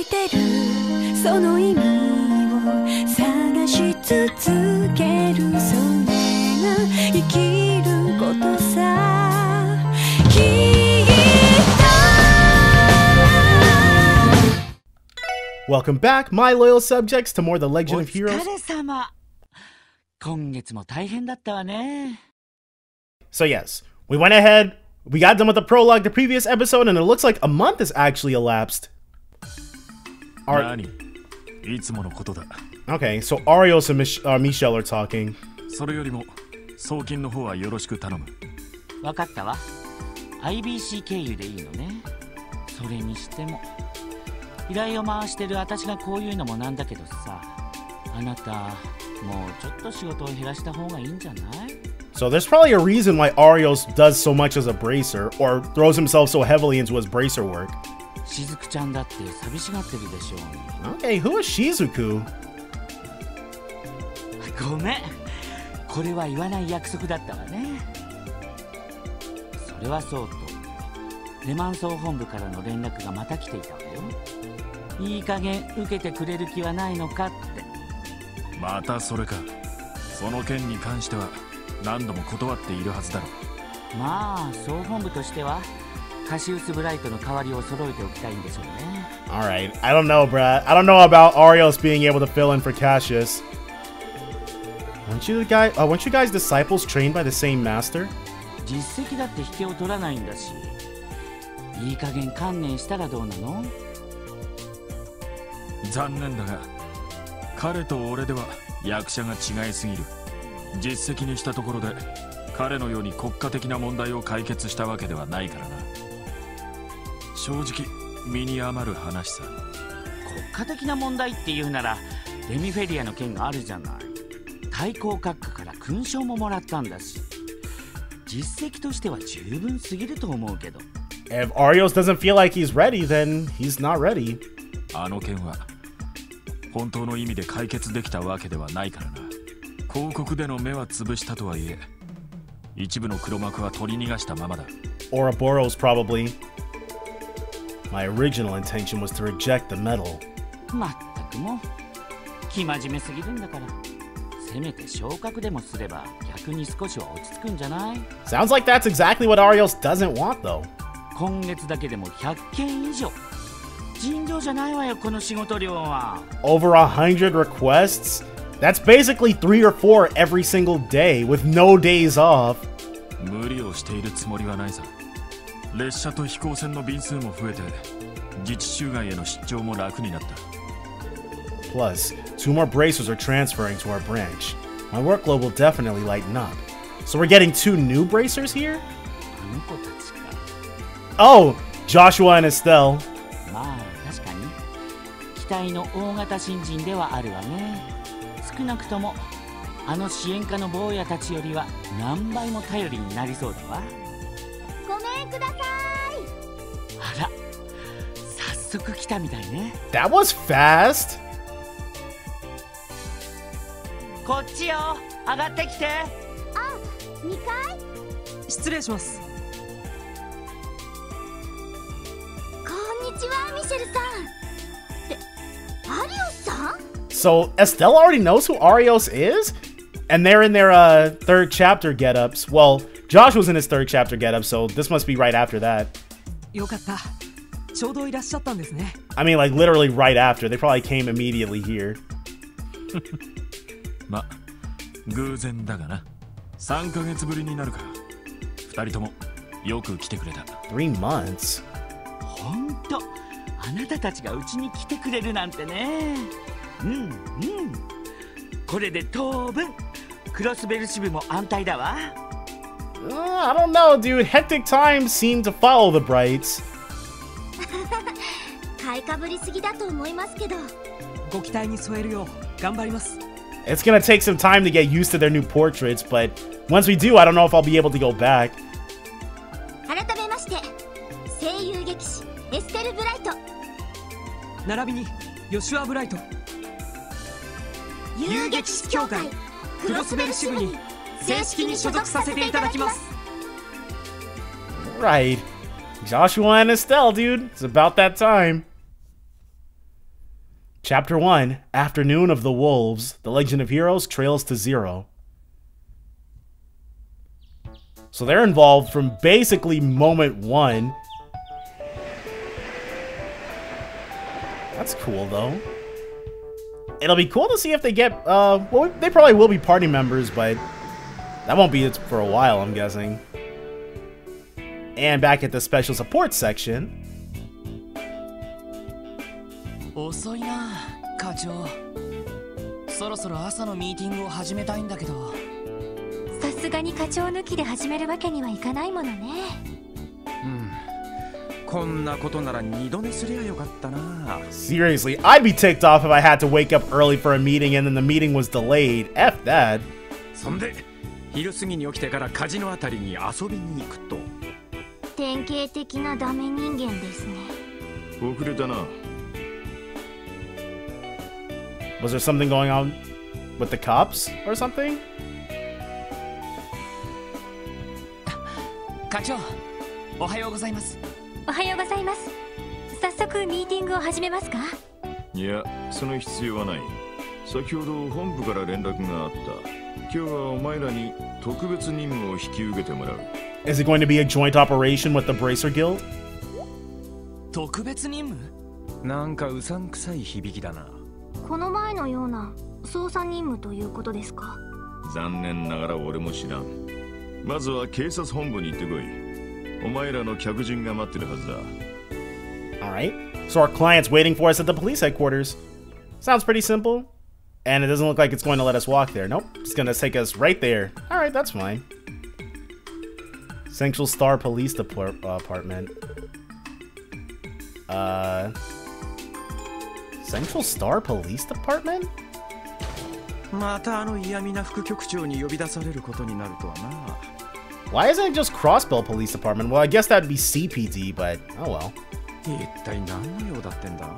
きてるその意味を探し続けるそれが生きることさきっと Welcome back, my loyal subjects, to more The Legend of Heroes. お疲れ様。今月も大変だったわね。So yes, we went ahead, we got done with the prologue the previous episode, and it looks like a month has actually elapsed. Okay, so Arios and Michelle are talking. それよりも送金の方はよろしく頼む。わかったわ。IBC 経由でいいのね。それにしても依頼を回してる私がこういうのもなんだけどさ、あなたもうちょっと仕事を減らした方がいいんじゃない？ So there's probably a reason why Arios does so much as a bracer, or throws himself so heavily into his bracer work. しずくちゃんだって寂しがってるでしょう。 Okay, who is Shizuku? ごめん、これは言わない約束だったわね。それはそうと、レマン総本部からの連絡がまた来ていたわよ。いい加減受けてくれる気はないのかって。またそれか。その件に関しては何度も断っているはずだろう。まあ総本部としてはカシウスブライトの代わりを揃えておきたいんでしょうね。 Alright, I don't know, Brad. I don't know about Arios being able to fill in for Cassius. Weren't you guys disciples trained by the same master? 実績だって引けを取らないんだし、いい加減観念したらどうなの？残念だが、彼と俺では役者が違いすぎる。実績にしたところで彼のように国家的な問題を解決したわけではないからな。正直身に余る話さ。国家的な問題っていうならレミフェリアの件があるじゃない。対抗閣下から勲章ももらったんだし、実績としては十分すぎると思うけど。 If Arios doesn't feel like he's ready, then he's not ready. あの件は本当の意味で解決できたわけではないからな。広告での目は潰したとはいえ、一部の黒幕は取り逃がしたままだ。 Ouroboros probably. My original intention was to reject the medal. まったくもう生真面目すぎるんだから、せめて昇格でもすれば逆に少しは落ち着くんじゃない？ Sounds like that's exactly what Arios doesn't want, though. 今月だけでも100件以上。尋常じゃないわよ、この仕事量は。 Over 100 requests? That's basically 3 or 4 every single day with no days off. 無理をしているつもりはないさ。列車と飛行船の便数も増えて、自治州外への出張も楽になった。 Plus, 2 more bracers are transferring to our branch. My workload will definitely lighten up. So we're getting 2 new bracers here? あの子たちか。 Oh, Joshua and Estelle. まあ確かに期待の大型新人ではあるわね。少なくともあの支援課の坊やたちよりは何倍も頼りになりそうだわ。ごめんください。あら、早速来たみたいね。 That was fast. こっちよ、上がってきて。あ、2階？失礼します。こんにちは、ミシェルさん。アリオスさん？ So Estelle already knows who Arios is? And they're in their 3rd chapter get-ups. Well, Josh was in his 3rd chapter get-up, so this must be right after that. よかった。ちょうどいらっしゃったんですね。 I mean, like, literally right after. They probably came immediately here. ま、偶然だがな。3ヶ月ぶりになるか。2人ともよく来てくれた。3 months? ほんと、あなたたちがうちに来てくれるなんてね。うんうん。これで当分クロスベル支部も安泰だわ。I don't know, dude. Hectic times seem to follow the Brights. 買いかぶりすぎだと思いますけど。ご期待に添えるよう頑張ります。 It's gonna take some time to get used to their new portraits, but once we do, I don't know if I'll be able to go back. 改めまして、声優劇士エステル・ブライト。並びにヨシュア・ブライト。遊撃士協会クロスベル支部に正式に所属させていただきます。 Right. Joshua and Estelle, dude. It's about that time. Chapter 1, Afternoon of the Wolves, The Legend of Heroes Trails to Zero. So they're involved from basically moment 1. That's cool, though. It'll be cool to see if they get, well, they probably will be party members, but that won't be it for a while, I'm guessing. And back at the special support section. 遅いな、課長。そろそろ朝のミーティングを始めたいんだけど。さすがに課長抜きで始めるわけにはいかないものね。こんなことなら二度寝すりゃよかったな。Seriously, I'd be ticked off if I had to wake up early for a meeting and then the meeting was delayed. F that. そんで昼過ぎに起きてからカジノあたりに遊びに行くと。典型的なダメ人間ですね。遅れたな。Was there something going on with the cops or something? 課長、おはようございます。おはようございます。早速ミーティングを始めますか？いや、その必要はない。先ほど本部から連絡があった。今日はお前らに特別任務を引き受けてもらう。Is it going to be a joint operation with the Bracer Guild? 特別任務？なんかうさんくさい響きだな。この前のような捜査任務ということですか？残念ながら俺も知らん。まずは警察本部に行ってこい。お前らの客人が待ってるはずだ。Alright, so our client's waiting for us at the police headquarters. Sounds pretty simple. And it doesn't look like it's going to let us walk there. Nope, it's going to take us right there. Alright, that's fine. Central Star Police Department. Central Star Police Department? またあの嫌味な副局長に呼び出されることになるとはな。Why isn't it just Crossbell Police Department? Well, I guess that'd be CPD, but oh well. 一体何の用だってんだ。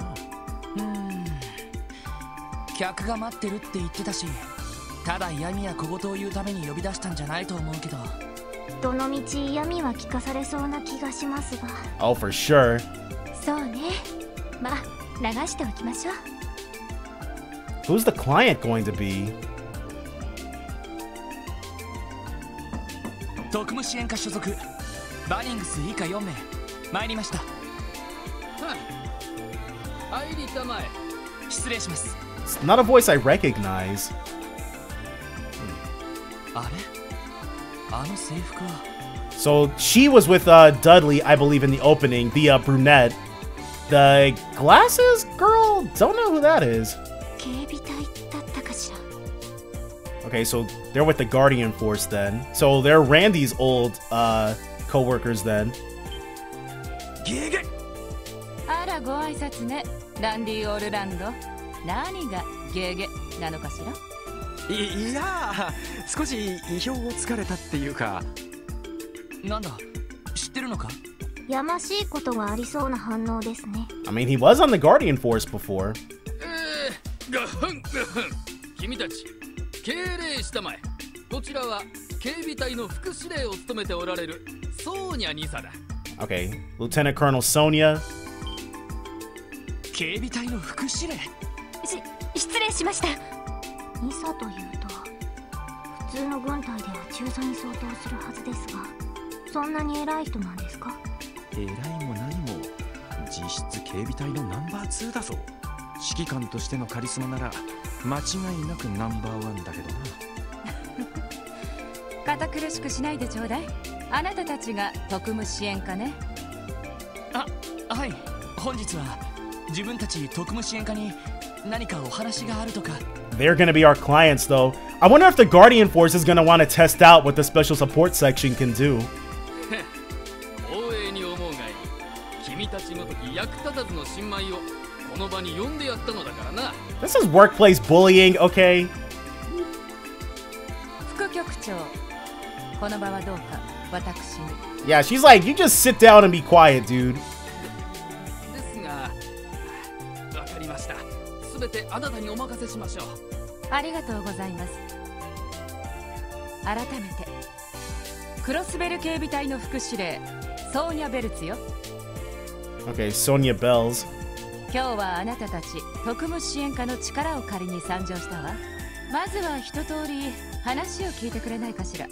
客が待ってるって言ってたし、ただ嫌味や小言を言うために呼び出したんじゃないと思うけど。どのみち嫌味は聞かされそうな気がしますが。Oh, for sure. そうね。まあ、流しておきましょう。Who's the client going to be? 特務支援課所属バニングス以下4名参りました。入りたまえ。失礼します。It's not a voice I recognize. あれ？あの制服は。So she was with Dudley, I believe, in the opening. The brunette. The glasses girl? Don't know who that is. 警備隊だったかしら。Okay, so they're with the Guardian Force then. So they're Randy's old co-workers then. あらご挨拶ね、ランディ・オールランド。何がゲゲなのかしら。いや、少し意表をつかれたっていうか。なんだ、知ってるのか？やましいことがありそうな反応ですね。I mean, he was on the Guardian Force before. 君たち敬礼したまえ。こちらは警備隊の副司令を務めておられるソーニャ2佐だ。Okay, Lieutenant Colonel Sonya. 警備隊の副司令。失礼しました。2佐というと普通の軍隊では中佐に相当するはずですが、そんなに偉い人なんですか？偉いも何も実質警備隊のナンバー2だぞ。指揮官としてのカリスマなら間違いなくナンバー1だけどな。堅苦しくしないでちょうだい。あなたたちが特務支援課ね。あ、はい。本日は自分たち特務支援課に何かお話があるとか。They're gonna be our clients, though. I wonder if the Guardian Force is gonna want to test out what the Special Support Section can do. 光栄に思うがいい。君たちごとき役立たずの新米をこの場に呼んでやったのだからな。This is workplace bullying, okay? 副局長、この場はどうか私に。Yeah, she's like, you just sit down and be quiet, dude. ですが、わかりました。すべてあなたにお任せしましょう。ありがとうございます。改めてクロスベル警備隊の副司令ソーニャ・ベルツよ。 Okay, Sonya Baelz. 今日はあなたたち特務支援課の力を借りに参上したわ。まずは一通り話を聞いてくれないかしら。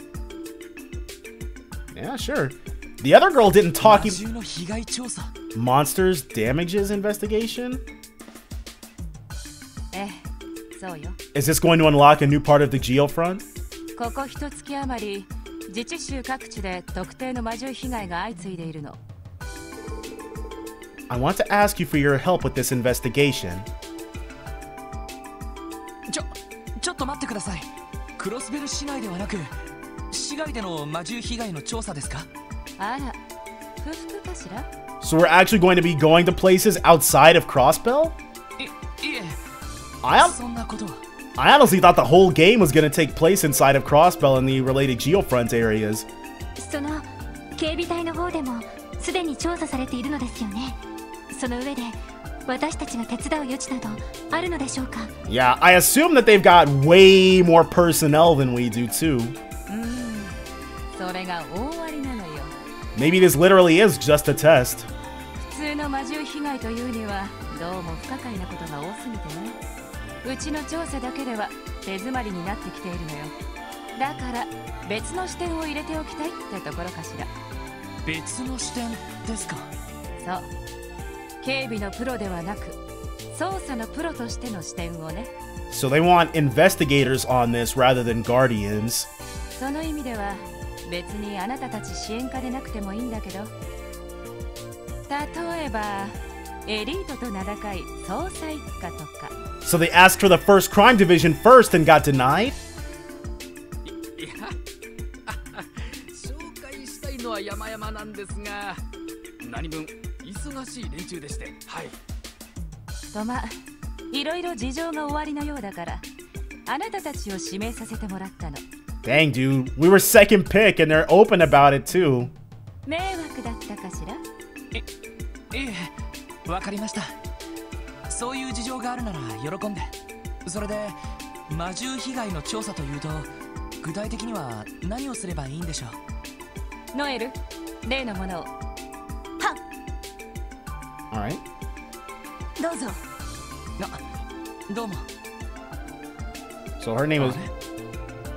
Yeah, sure. The other girl didn't talk. 魔獣の被害調査。 Monsters damages investigation? ええ、そうよ。 Is this going to unlock a new part of the geofront? ここ一月余り、自治州各地で特定の魔獣被害が相次いでいるの。 I want to ask you for your help with this investigation. ちょっと待ってください。クロスベル市内ではなく、市外での魔獣被害の調査ですか？あら、不服かしら？ So we're actually going to be going to places outside of Crossbell? いえ、 I そんなことは。 honestly thought the whole game was going to take place inside of Crossbell and the related geofront areas. その警備隊の方でもすでに調査されているのですよね。その上で私たちが手伝う余地などあるのでしょうか？ Yeah, I assume that they've got way more personnel than we do too. それが大ありなのよ。 Maybe this literally is just a test. 普通の魔獣被害というにはどうも不可解なことが多すぎてね。うちの調査だけでは手詰まりになってきているのよ。だから別の視点を入れておきたいってところかしら。別の視点ですか？そう、警備のプロではなく捜査のプロとしての視点をね。 So they want investigators on this rather than guardians. その意味では別にあなたたち支援課でなくてもいいんだけど、例えばエリートと名高い捜査一課とか。 So they asked for the first crime division first and got denied? いや紹介したいのは山々なんですが、何分忙しい連中でして、はい。とま、いろいろ事情が終わりのようだからあなたたちを指名させてもらったの。 Dang, dude. We were second pick and they're open about it too. 迷惑だったかしら？ええ、わかりました。そういう事情があるなら喜んで。それで魔獣被害の調査というと具体的には何をすればいいんでしょう？ノエル、例のものを。はっ、 Alright. どうぞ。どうも。 So her name is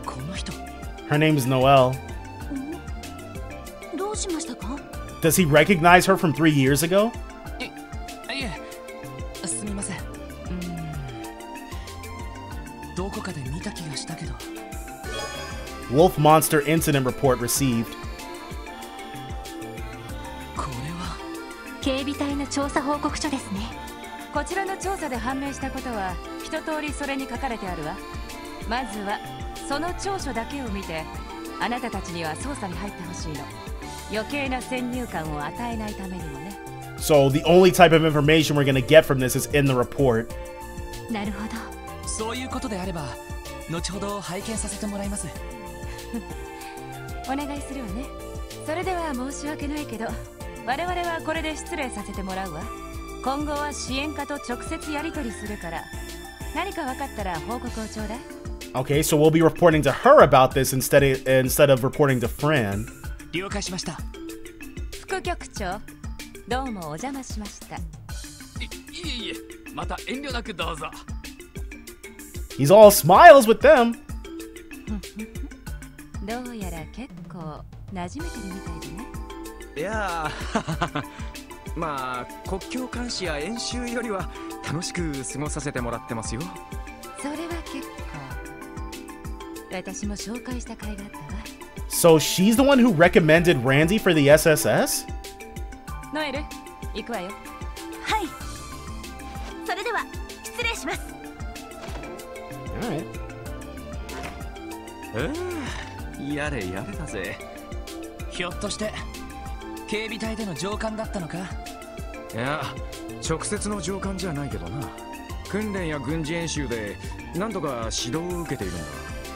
この人。 her name is Noelle. どうしましたか？ Does he recognize her from 3 years ago? いえ、すみません。どこかで見た気がしたけど。 Wolf monster incident report received. これは警備隊の調査報告書ですね。こちらの調査で判明したことは一通りそれに書かれてあるわ。まずはその調書だけを見てあなたたちには捜査に入ってほしいの。余計な先入観を与えないためにもね。 So the only type of information we're gonna get from this is in the report. なるほど。そういうことであれば後ほど拝見させてもらいます。お願いするわね。それでは申し訳ないけど我々はこれで失礼させてもらうわ。今後は支援課と直接やり取りするから何か分かったら報告をちょうだい。 Okay, so we'll be reporting to her about this instead of reporting to Fran. 了解しました。副局長、どうもお邪魔しました。いえいえ、また遠慮なくどうぞ。 He's all smiles with them. どうやら結構馴染めてるみたいでね。いやーまあ国境監視や演習よりは楽しく過ごさせてもらってますよ。それは結構。私も紹介した甲斐があったわ。 So she's the one who recommended Randy for the SSS? ノエル、行くわよ。はい。それでは失礼します。Alright. やれやれだぜ。ひょっとして警備隊での上官だったのか？いや直接の上官じゃないけどな。訓練や軍事演習で何度か指導を受けているんだ。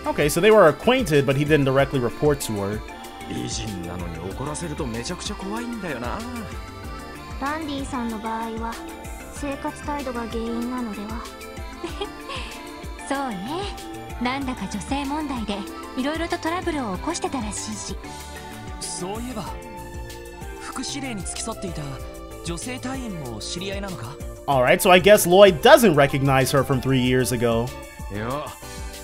Okay, so they were acquainted, but he didn't directly report to her. 美人なのに怒らせるとめちゃくちゃ怖いんだよな。ランディさんの場合は生活態度が原因なのでは。そうね。なんだか女性問題でいろいろとトラブルを起こしてたらしいし。そういえば副司令に付き添っていた女性隊員も知り合いなのか？ Alright, so I guess Lloyd doesn't recognize her from 3 years ago. いや、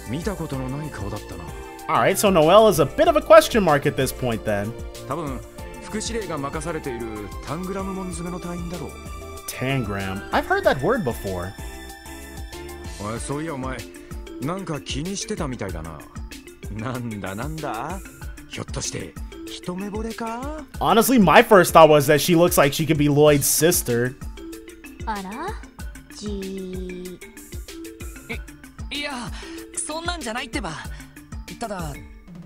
見たことのない顔だったな。 Alright, so Noelle is a bit of a question mark at this point then. 多分、副司令が任されているタングラム門詰めの隊員だろう。 Tangram. I've heard that word before. おい、そういやお前、なんか気にしてたみたいだな。なんだひょっとして一目惚れか？ Honestly, my first thought was that she looks like she could be Lloyd's sister. あらじいや、そんなんじゃないってば。ただ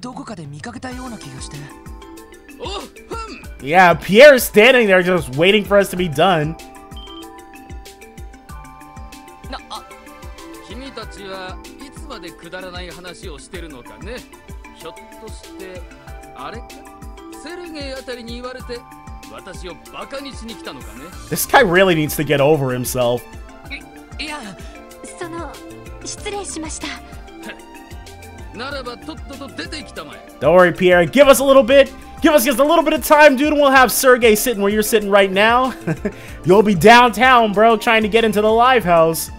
どこかで見かけたような気がして。おっ、Yeah, Pierre's standing there just waiting for us to be done. 君たちはいつまでくだらない話をしてるのかね。ひょっとしてあれか、セルゲイあたりに言われて私をバカにしに来たのかね。 This guy really needs to get over himself. いや、その失礼しました。ならばとっとと出てきたまえ。 Don't worry, Pierre. Give us a little bit. Give us just a little bit of time, dude, and we'll have Sergey sitting where you're sitting right now. You'll be downtown, bro, trying to get into the live house.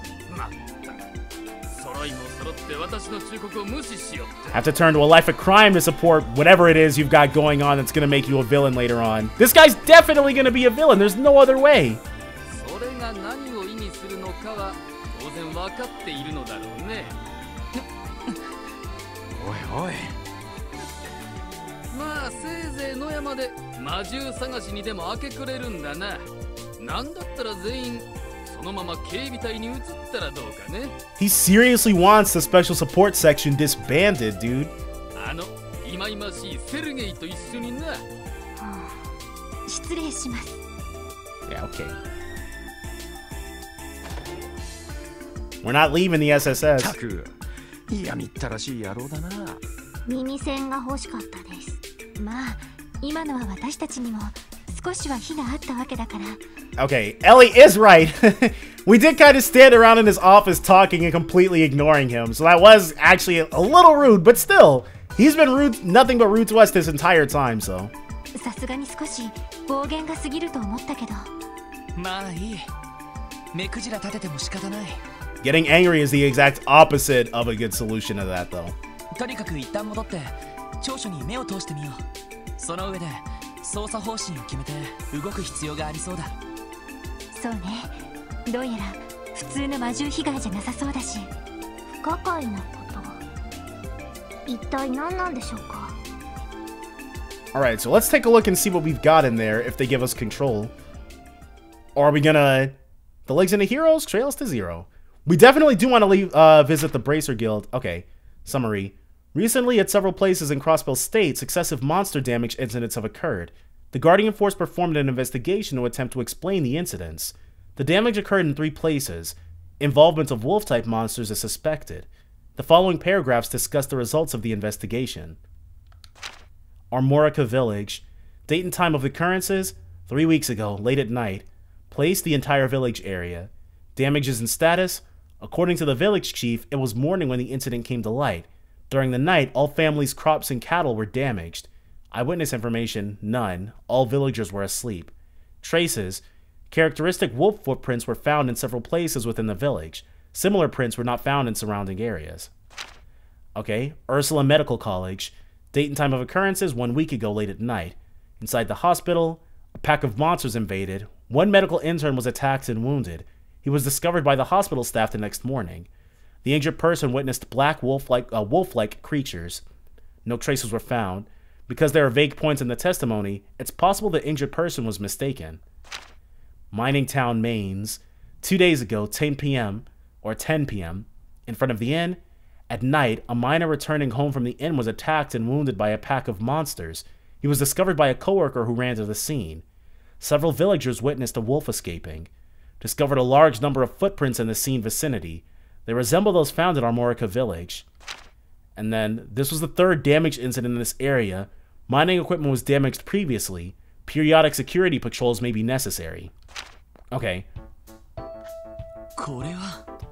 Have to turn to a life of crime to support whatever it is you've got going on that's going to make you a villain later on. This guy's definitely going to be a villain. There's no other way. それが何を意味するのかは当然分かっているのだろうね。おいおい。まあせいぜい野山で魔獣探しにでも明け暮れるんだな。なんだったら全員そのまま警備隊に移ったらどうかね。 He seriously wants the special support section disbanded, dude. あの忌々しいセルゲイと一緒にな。失礼します。 Yeah, okay. We're not leaving the SSS. たく、いやみったらしい野郎だな。耳栓が欲しかったです。まあ今のは私たちにも少しは火があったわけだから。 Okay, Ellie is right. We did kind of stand around in his office talking and completely ignoring him, so that was actually a little rude, but still, he's been rude, nothing but rude to us this entire time, so. さすがに少し暴言が過ぎると思ったけど。まあいい。目くじら立てても仕方ない。 Getting angry is the exact opposite of a good solution to that, though. とにかく一旦戻って調書に目を通してみよう。その上で捜査方針を決めて動く必要がありそうだ。そうね。どうやら普通の魔獣被害じゃなさそうだし。不可解なこと。一体何なんでしょうか。 Alright, so let's take a look and see what we've got in there if they give us control. Or are we gonna... The legs into heroes? Trails to zero. We definitely do want to leave, visit the Bracer Guild. Okay, summary. Recently, at several places in Crossbell State, successive monster damage incidents have occurred. The Guardian Force performed an investigation to attempt to explain the incidents. The damage occurred in 3 places. Involvement of wolf-type monsters is suspected. The following paragraphs discuss the results of the investigation. Armorica Village. Date and time of occurrences, 3 weeks ago, late at night. Place, the entire village area. Damages and status. According to the village chief, it was morning when the incident came to light. During the night, all families' crops and cattle were damaged. Eyewitness information, none. All villagers were asleep. Traces. Characteristic wolf footprints were found in several places within the village. Similar prints were not found in surrounding areas. Okay, Ursula Medical College. Date and time of occurrences, 1 week ago late at night. Inside the hospital, a pack of monsters invaded. 1 medical intern was attacked and wounded. He was discovered by the hospital staff the next morning. The injured person witnessed black wolf-like creatures. No traces were found. Because there are vague points in the testimony, it's possible the injured person was mistaken. Mining Town, Mains. 2 days ago, 10 p.m., or 10 p.m., in front of the inn, at night, a miner returning home from the inn was attacked and wounded by a pack of monsters. He was discovered by a coworker who ran to the scene. Several villagers witnessed a wolf escaping. Discovered a large number of footprints in the scene vicinity. They resemble those found at Armorica Village. And then, this was the 3rd damage incident in this area. Mining equipment was damaged previously. Periodic security patrols may be necessary. Okay.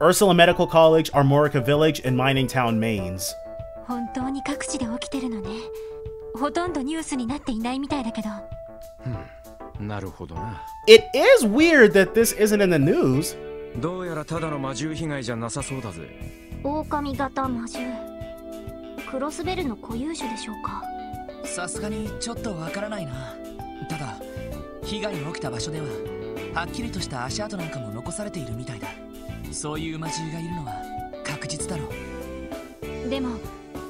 Ursula Medical College, Armorica Village, and Mining Town, Mains. 本当に各地で起きてるのね。ほとんどニュースになっていないみたいだけど。なるほどな。It is weird that this isn't in the news. どうやらただの魔獣被害じゃなさそうだぜ。狼型魔獣。クロスベルの固有種でしょうか。さすがにちょっとわからないな。ただ被害が起きた場所でははっきりとした足跡なんかも残されているみたいだ。そういう魔獣がいるのは確実だろう。でも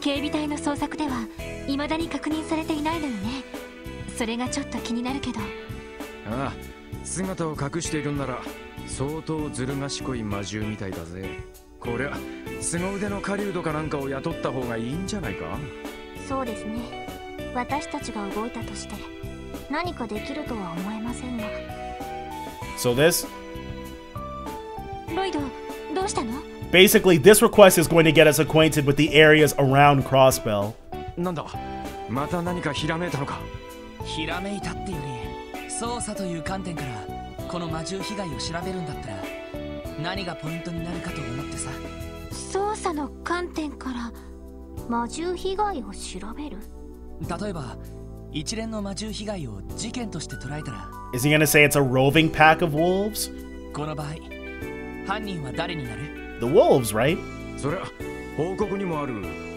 警備隊の捜索では未だに確認されていないのよね。それがちょっと気になるけど。ああ、姿を隠しているんなら相当ずる賢い魔獣みたいだぜ。こりゃ凄腕の狩人かなんかを雇った方がいいんじゃないか。そうですね。私たちが動いたとして何かできるとは思えませんが。 So this... ロイド、どうしたの？ Basically, this request is going to get us acquainted with the areas around Crossbell. なんだ、また何かひらめいたのか。ひらめいたっていうより捜査という観点からこの魔獣被害を調べるんだったら何がポイントになるかと思ってさ。捜査の観点から魔獣被害を調べる。例えば一連の魔獣被害を事件として捉えたら。 Is he gonna say it's a roving pack of wolves? この場合犯人は誰になる？ The wolves, right? そりゃ報告にもある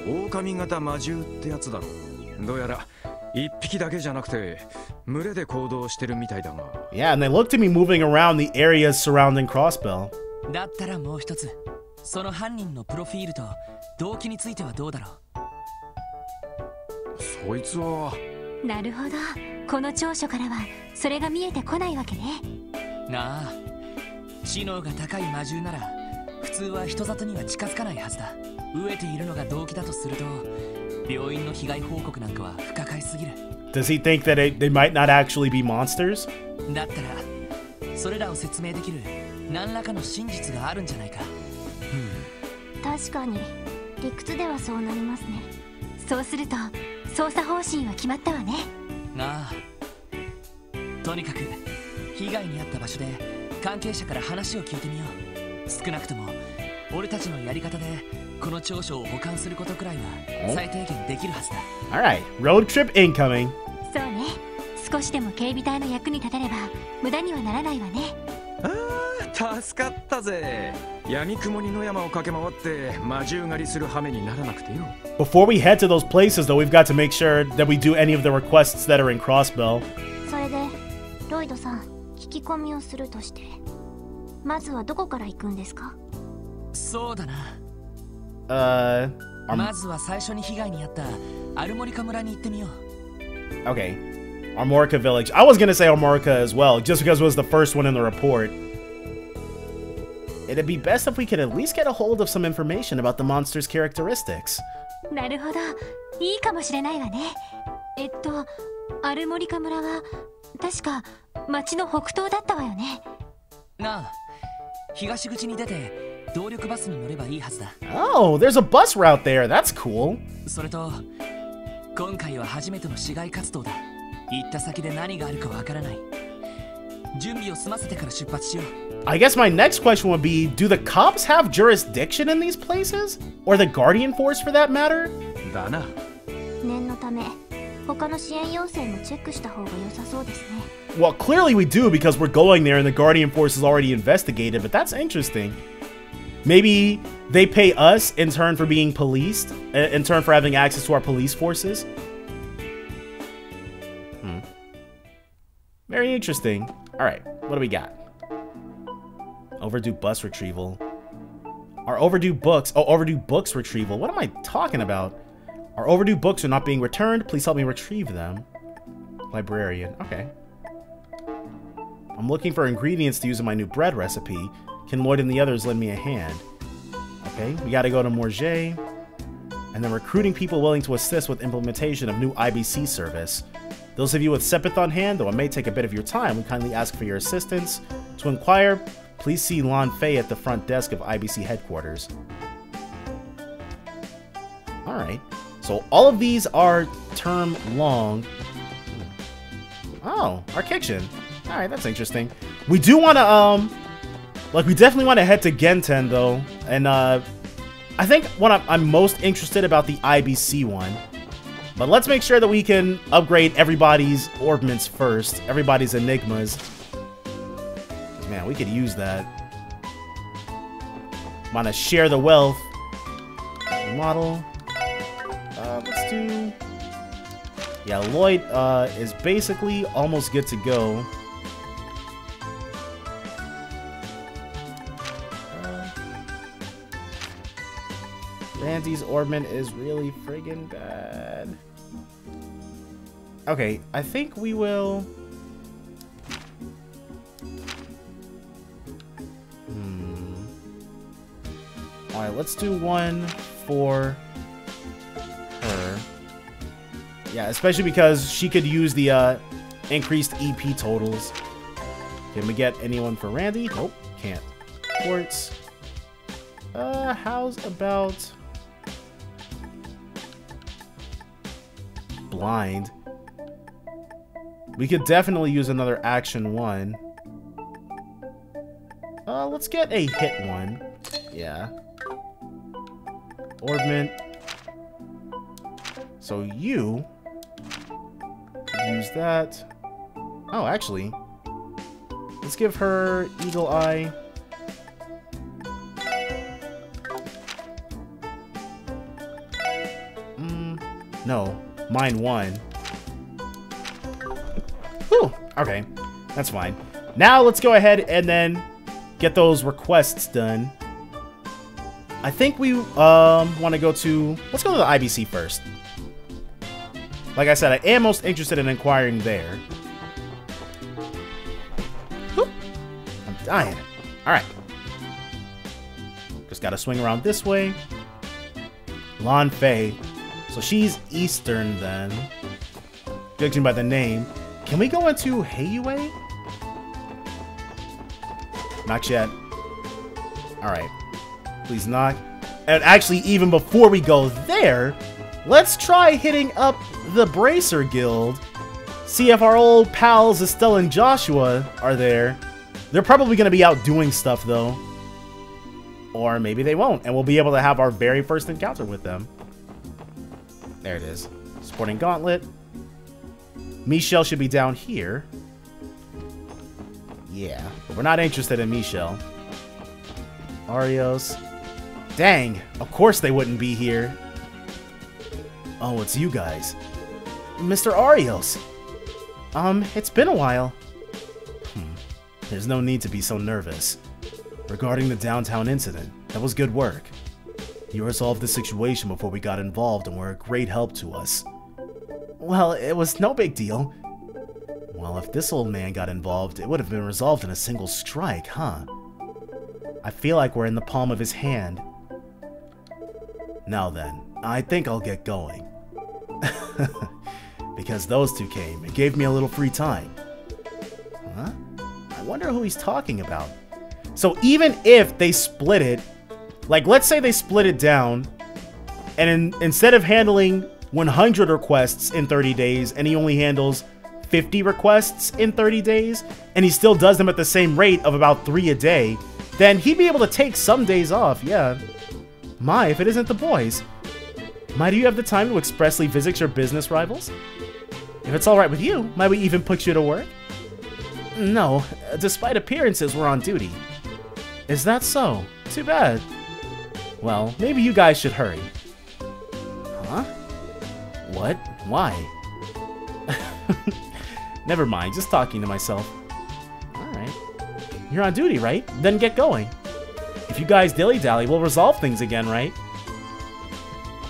狼型魔獣ってやつだろう。どうやら一匹だけじゃなくて群れで行動してるみたいだが。 Yeah, and they look to be moving around the areas surrounding Crossbell. だったらもう一つ、その犯人のプロフィールと動機についてはどうだろう。そいつは。なるほど、この調書からはそれが見えてこないわけね。なあ、知能が高い魔獣なら普通は人里には近づかないはずだ。飢えているのが動機だとすると病院の被害報告なんかは不可解すぎる。 Does he think that they might not actually be monsters? だったらそれらを説明できる何らかの真実があるんじゃないか。確かに理屈ではそうなりますね。そうすると捜査方針は決まったわね。ああ、とにかく被害に遭った場所で関係者から話を聞いてみよう。少なくとも俺たちのやり方でこの調書を保管することくらいは最低限できるはずだ。 Alright, road trip incoming. そうね、少しでも警備隊の役に立てれば無駄にはならないわね。ああ、助かったぜ。闇雲に野山を駆け回って魔獣狩りする羽目にならなくてよ。 Before we head to those places, though, we've got to make sure that we do any of the requests that are in Crossbell. それでロイドさん、聞き込みをするとしてまずはどこから行くんですか？そうだな。まずは最初に被害に遭ったアルモリカ村に行ってみよう。 Okay. Armorica Village. I was gonna say Armorica as well, just because it was the first one in the report. It'd be best if we could at least get a hold of some information about the monster's characteristics. なるほど、いいかもしれないわね。アルモリカ村は確か町の北東だったわよね。なあ、東口に出て動力バスに乗ればいいはずだ。 Oh, there's a bus route there. That's cool. それと今回は初めての市街活動だ。行った先で何があるかわからない。準備を済ませてから出発しよう。 I guess my next question would be, do the cops have jurisdiction in these places? Or the Guardian Force for that matter? だな。念のため他の支援要請もチェックした方が良さそうですね。 Well, clearly we do because we're going there and the Guardian Force is already investigated, but that's interesting. Maybe they pay us in turn for being policed, in turn for having access to our police forces. Very interesting. Alright, what do we got? Overdue bus retrieval. Our overdue books. Oh, overdue books retrieval. What am I talking about? Our overdue books are not being returned. Please help me retrieve them. Librarian. Okay. I'm looking for ingredients to use in my new bread recipe. Can Lloyd and the others lend me a hand? Okay, we gotta go to Morget. And then recruiting people willing to assist with implementation of new IBC service. Those of you with Sepith on hand, though it may take a bit of your time, we kindly ask for your assistance. To inquire, please see Lon Fei at the front desk of IBC headquarters. Alright, so all of these are term long. Oh, our kitchen. Alright, that's interesting. We do want to, like, we definitely want to head to Genten, though. And, I think what I'm most interested about the IBC one. But let's make sure that we can upgrade everybody's orbments first. Everybody's enigmas. Man, we could use that. Want to share the wealth. Model. Let's do... Yeah, Lloyd is basically almost good to go. Randy's orbment is really friggin' bad. Okay, I think we will... Alright, let's do one for her. Yeah, especially because she could use the increased EP totals. Can we get anyone for Randy? Nope, can't. Quartz. How's about... Blind? We could definitely use another action one. Let's get a hit one. Yeah. Orbment. So you use that. Oh, actually, let's give her Eagle Eye. No, mine one. Whew. Okay, that's fine. Now let's go ahead and then get those requests done. I think we want to go to... Let's go to the IBC first. Like I said, I am most interested in inquiring there. Whoop. I'm dying. Alright. Just gotta swing around this way. Lan Fei. So she's Eastern then. Judging by the name. Can we go into Heiyue? Not yet. Alright. Please not. And actually, even before we go there, let's try hitting up the Bracer Guild. See if our old pals Estelle and Joshua are there. They're probably going to be out doing stuff, though. Or maybe they won't, and we'll be able to have our very first encounter with them. There it is. Sporting Gauntlet. Michelle should be down here. Yeah, but we're not interested in Michelle. Arios. Dang, of course they wouldn't be here. Oh, it's you guys. Mr. Arios. It's been a while. There's no need to be so nervous. Regarding the downtown incident, that was good work. You resolved the situation before we got involved and were a great help to us. Well, it was no big deal. Well, if this old man got involved, it would have been resolved in a single strike, huh? I feel like we're in the palm of his hand. Now then, I think I'll get going. Because those two came, it gave me a little free time. Huh? I wonder who he's talking about. So even if they split it, like let's say they split it down, and instead of handling 100 requests in 30 days, and he only handles 50 requests in 30 days, and he still does them at the same rate of about 3 a day, then he'd be able to take some days off, yeah. My, if it isn't the boys. My, do you have the time to expressly visit your business rivals? If it's alright with you, might we even put you to work? No, despite appearances, we're on duty. Is that so? Too bad. Well, maybe you guys should hurry. Huh? What? Why? Never mind, just talking to myself. Alright. You're on duty, right? Then get going. If you guys dilly-dally, we'll resolve things again, right?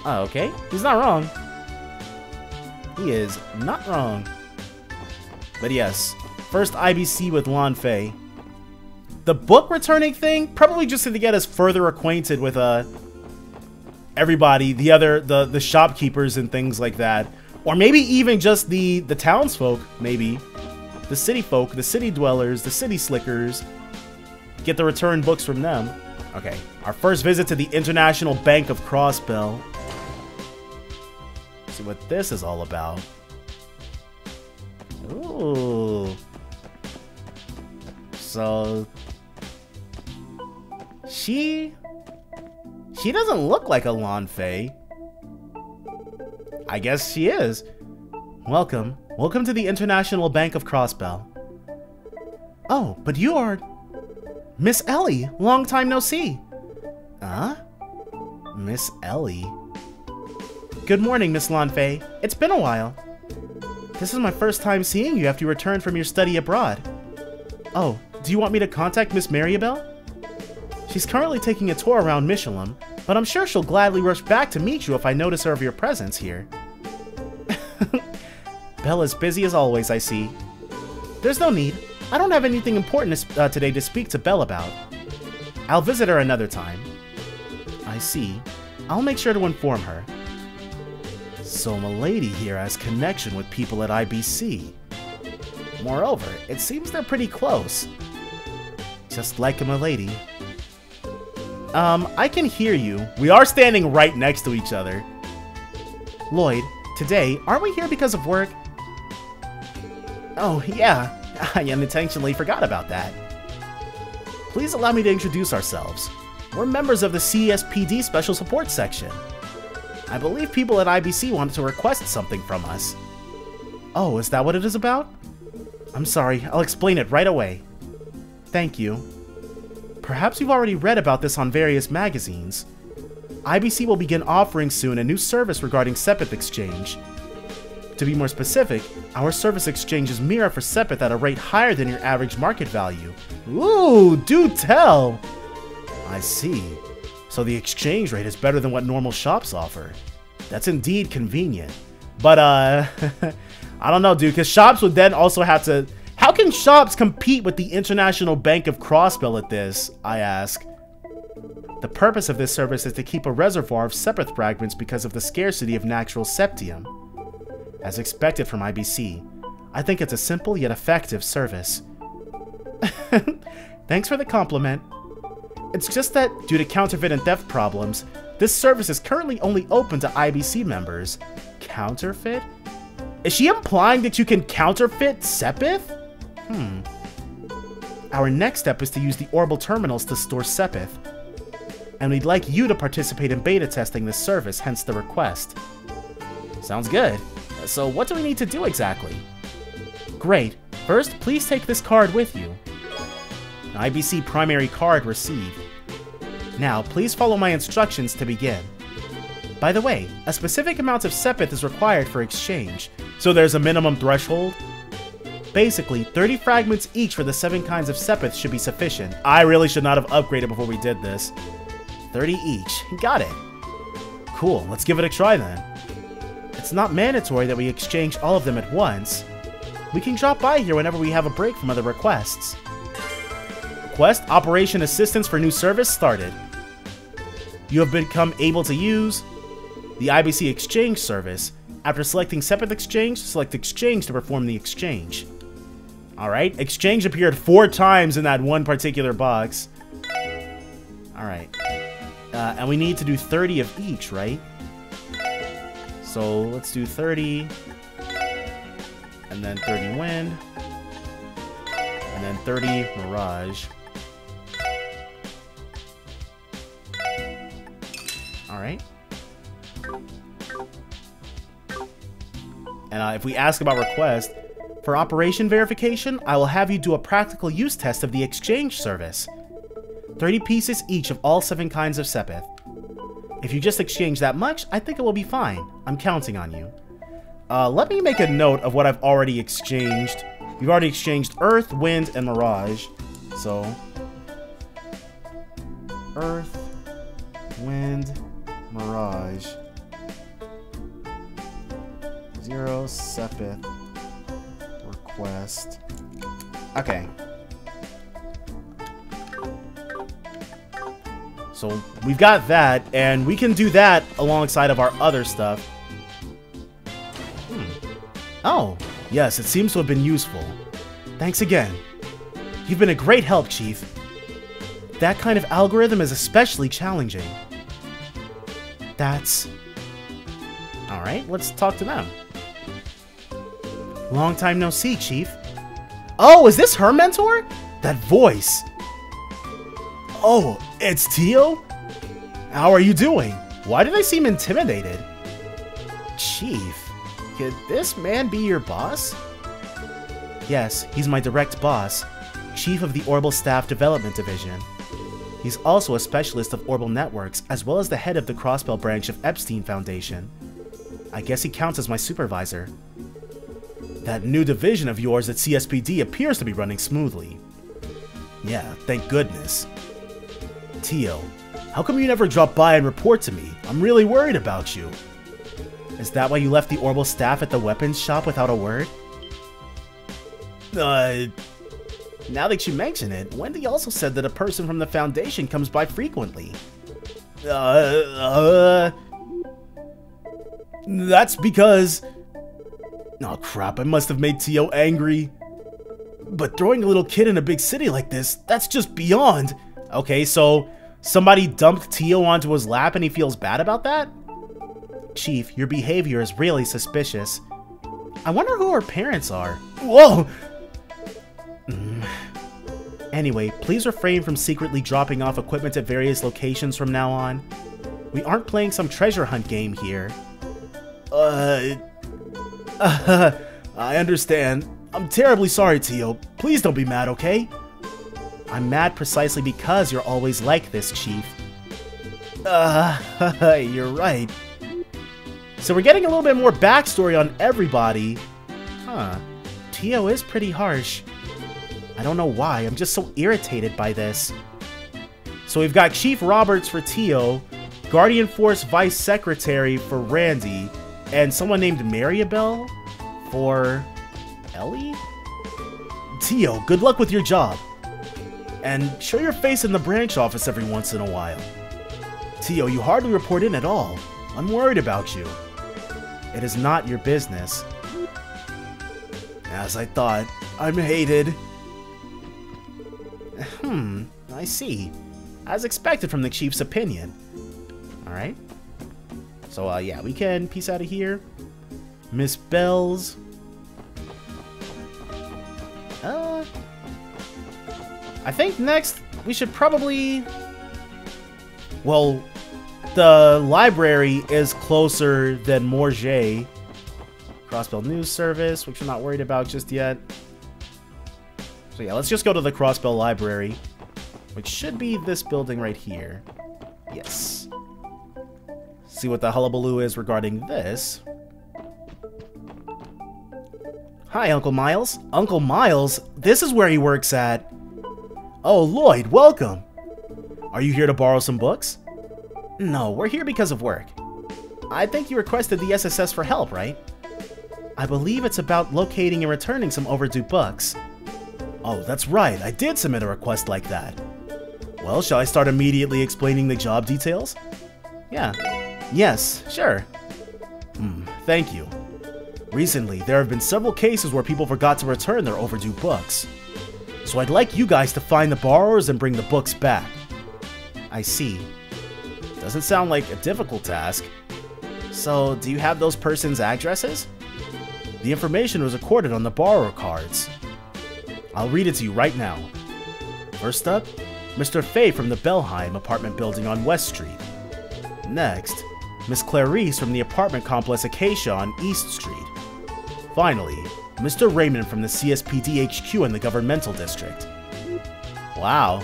Oh, okay. He's not wrong. He is not wrong. But yes, first IBC with Lan Fei. The book returning thing, probably just to get us further acquainted with everybody, the shopkeepers and things like that. Or maybe even just the townsfolk, maybe. The city folk, the city dwellers, the city slickers. Get the return books from them. Okay, our first visit to the International Bank of Crossbell. See what this is all about. Ooh. So she doesn't look like a Lan Fei. I guess she is. Welcome. Welcome to the International Bank of Crossbell. Oh, but you are... Miss Ellie. Long time no see. Huh? Miss Ellie. Good morning, Miss Lanfei. It's been a while. This is my first time seeing you after you returned from your study abroad. Oh, do you want me to contact Miss Mariabell? She's currently taking a tour around Michelin, but I'm sure she'll gladly rush back to meet you if I notice her of your presence here. Bella's busy as always, I see. There's no need. I don't have anything important today to speak to Belle about. I'll visit her another time. I see. I'll make sure to inform her. So Milady here has connection with people at IBC. Moreover, it seems they're pretty close. Just like a Milady. I can hear you. We are standing right next to each other. Lloyd, today, aren't we here because of work? Oh, yeah. I unintentionally forgot about that. Please allow me to introduce ourselves. We're members of the CSPD Special Support Section. I believe people at IBC wanted to request something from us. Oh, is that what it is about? I'm sorry, I'll explain it right away. Thank you. Perhaps you've already read about this on various magazines. IBC will begin offering soon a new service regarding Sepith exchange. To be more specific, our service exchanges mirror for Sepith at a rate higher than your average market value. Ooh, do tell! I see. So the exchange rate is better than what normal shops offer. That's indeed convenient. But, I don't know, dude, because shops would then also have to... How can shops compete with the International Bank of Crossbell at this, I ask? The purpose of this service is to keep a reservoir of Sepith fragments because of the scarcity of natural septium. As expected from IBC, I think it's a simple yet effective service. Thanks for the compliment. It's just that, due to counterfeit and theft problems, this service is currently only open to IBC members. Counterfeit? Is she implying that you can counterfeit Sepith? Our next step is to use the orbital terminals to store Sepith. And we'd like you to participate in beta testing this service, hence the request. Sounds good. So what do we need to do exactly? Great. First, please take this card with you. An IBC primary card received. Now, please follow my instructions to begin. By the way, a specific amount of Sepith is required for exchange, so there's a minimum threshold. Basically, 30 fragments each for the 7 kinds of Sepith should be sufficient. I really should not have upgraded before we did this. 30 each. Got it. Cool, let's give it a try then. It's not mandatory that we exchange all of them at once. We can drop by here whenever we have a break from other requests. Request Operation Assistance for New Service started. You have become able to use the IBC Exchange Service. After selecting Sepith Exchange, select Exchange to perform the exchange. Alright, Exchange appeared 4 times in that one particular box. Alright. And we need to do 30 of each, right? So let's do 30. And then 30 Wind. And then 30 Mirage. Alright. And if we ask about request, for operation verification, I will have you do a practical use test of the exchange service. 30 pieces each of all 7 kinds of Sepith. If you just exchange that much, I think it will be fine. I'm counting on you. Let me make a note of what I've already exchanged. We've already exchanged Earth, Wind, and Mirage. So, Earth, Wind, Mirage. 0 Sepith request. Okay. So we've got that, and we can do that alongside of our other stuff. Oh, yes, it seems to have been useful. Thanks again. You've been a great help, Chief. That kind of algorithm is especially challenging. That's... Alright, let's talk to them. Long time no see, Chief. Oh, is this her mentor? That voice. Oh, it's Tio? How are you doing? Why do they seem intimidated? Chief, could this man be your boss? Yes, he's my direct boss, Chief of the Orbital Staff Development Division. He's also a specialist of orbital networks, as well as the head of the Crossbell Branch of Epstein Foundation. I guess he counts as my supervisor. That new division of yours at CSPD appears to be running smoothly. Yeah, thank goodness. Tio, how come you never drop by and report to me? I'm really worried about you. Is that why you left the orbital staff at the weapons shop without a word? Now that you mention it, Wendy also said that a person from the Foundation comes by frequently. That's because... Oh crap, I must have made Tio angry. But throwing a little kid in a big city like this, that's just beyond. Okay, so somebody dumped Tio onto his lap and he feels bad about that? Chief, your behavior is really suspicious. I wonder who her parents are. Whoa! Anyway, please refrain from secretly dropping off equipment at various locations from now on. We aren't playing some treasure hunt game here. I understand. I'm terribly sorry, Tio. Please don't be mad, okay? I'm mad precisely because you're always like this, Chief. You're right. So we're getting a little bit more backstory on everybody. Huh. Tio is pretty harsh. I don't know why, I'm just so irritated by this. So we've got Chief Roberts for Tio, Guardian Force Vice Secretary for Randy, and someone named Mariabell for Ellie? Tio, good luck with your job. And show your face in the branch office every once in a while. Tio, you hardly report in at all. I'm worried about you. It is not your business. As I thought, I'm hated. I see. As expected from the Chief's opinion. Alright. So, yeah, we can peace out of here. Miss Baelz. I think next we should probably... Well, the library is closer than Morget. Crossbell News Service, which I'm not worried about just yet. So yeah, let's just go to the Crossbell Library, which should be this building right here. Yes. See what the hullabaloo is regarding this. Hi, Uncle Miles. Uncle Miles? This is where he works at. Oh, Lloyd, welcome. Are you here to borrow some books? No, we're here because of work. I think you requested the SSS for help, right? I believe it's about locating and returning some overdue books. Oh, that's right, I did submit a request like that. Well, shall I start immediately explaining the job details? Yeah. Yes, sure. Thank you. Recently, there have been several cases where people forgot to return their overdue books. So I'd like you guys to find the borrowers and bring the books back. I see. Doesn't sound like a difficult task. So, do you have those persons' addresses? The information was recorded on the borrower cards. I'll read it to you right now. First up, Mr. Fay from the Bellheim apartment building on West Street. Next, Miss Clarice from the apartment complex Acacia on East Street. Finally, Mr. Raymond from the CSPD HQ in the governmental district. Wow.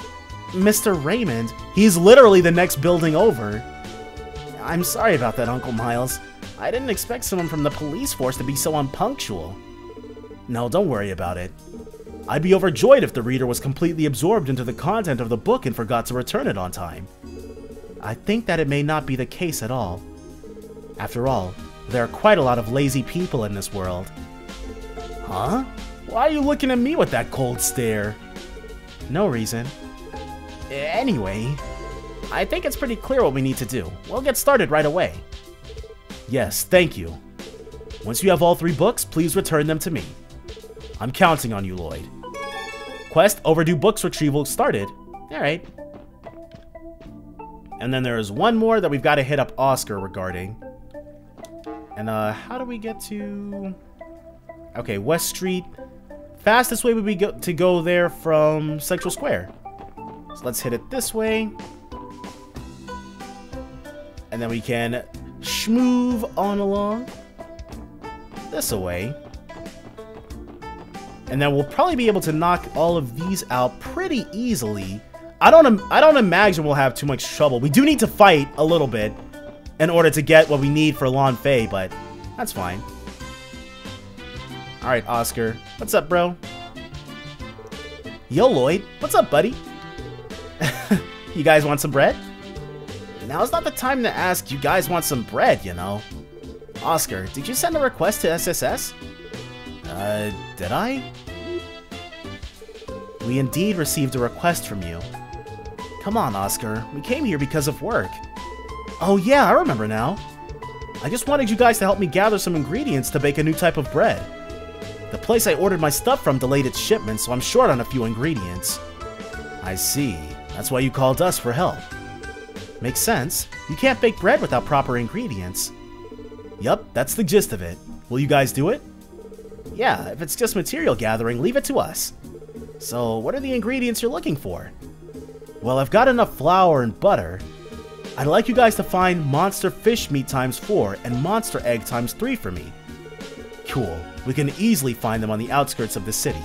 Mr. Raymond? He's literally the next building over. I'm sorry about that, Uncle Miles. I didn't expect someone from the police force to be so unpunctual. No, don't worry about it. I'd be overjoyed if the reader was completely absorbed into the content of the book and forgot to return it on time. I think that it may not be the case at all. After all, there are quite a lot of lazy people in this world. Huh? Why are you looking at me with that cold stare? No reason. Anyway, I think it's pretty clear what we need to do. We'll get started right away. Yes, thank you. Once you have all 3 books, please return them to me. I'm counting on you, Lloyd. Quest overdue books retrieval started. Alright. And then there's one more that we've got to hit up Oscar regarding. And how do we get to... Okay, West Street. Fastest way would be to go there from Central Square. So let's hit it this way. And then we can schmoove on along. this away. And then we'll probably be able to knock all of these out pretty easily. I don't imagine we'll have too much trouble. We do need to fight a little bit in order to get what we need for Lan Fei, but that's fine. Alright, Oscar. What's up, bro? Yo, Lloyd. What's up, buddy? You guys want some bread? Now's not the time to ask you guys want some bread, you know. Oscar, did you send a request to SSS? Did I? We indeed received a request from you. Come on, Oscar. We came here because of work. Oh yeah, I remember now. I just wanted you guys to help me gather some ingredients to bake a new type of bread. The place I ordered my stuff from delayed its shipment, so I'm short on a few ingredients. I see. That's why you called us for help. Makes sense. You can't bake bread without proper ingredients. Yup, that's the gist of it. Will you guys do it? Yeah, if it's just material gathering, leave it to us. So, what are the ingredients you're looking for? Well, I've got enough flour and butter. I'd like you guys to find monster fish meat ×4 and monster egg ×3 for me. Cool. We can easily find them on the outskirts of the city.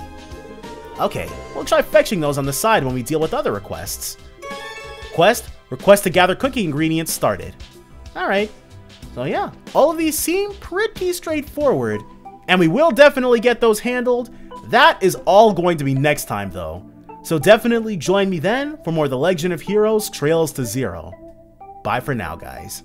Okay, we'll try fetching those on the side when we deal with other requests. Request to gather cooking ingredients started. Alright. So yeah, all of these seem pretty straightforward, and we will definitely get those handled. That is all going to be next time though. So definitely join me then for more The Legend of Heroes Trails to Zero. Bye for now, guys.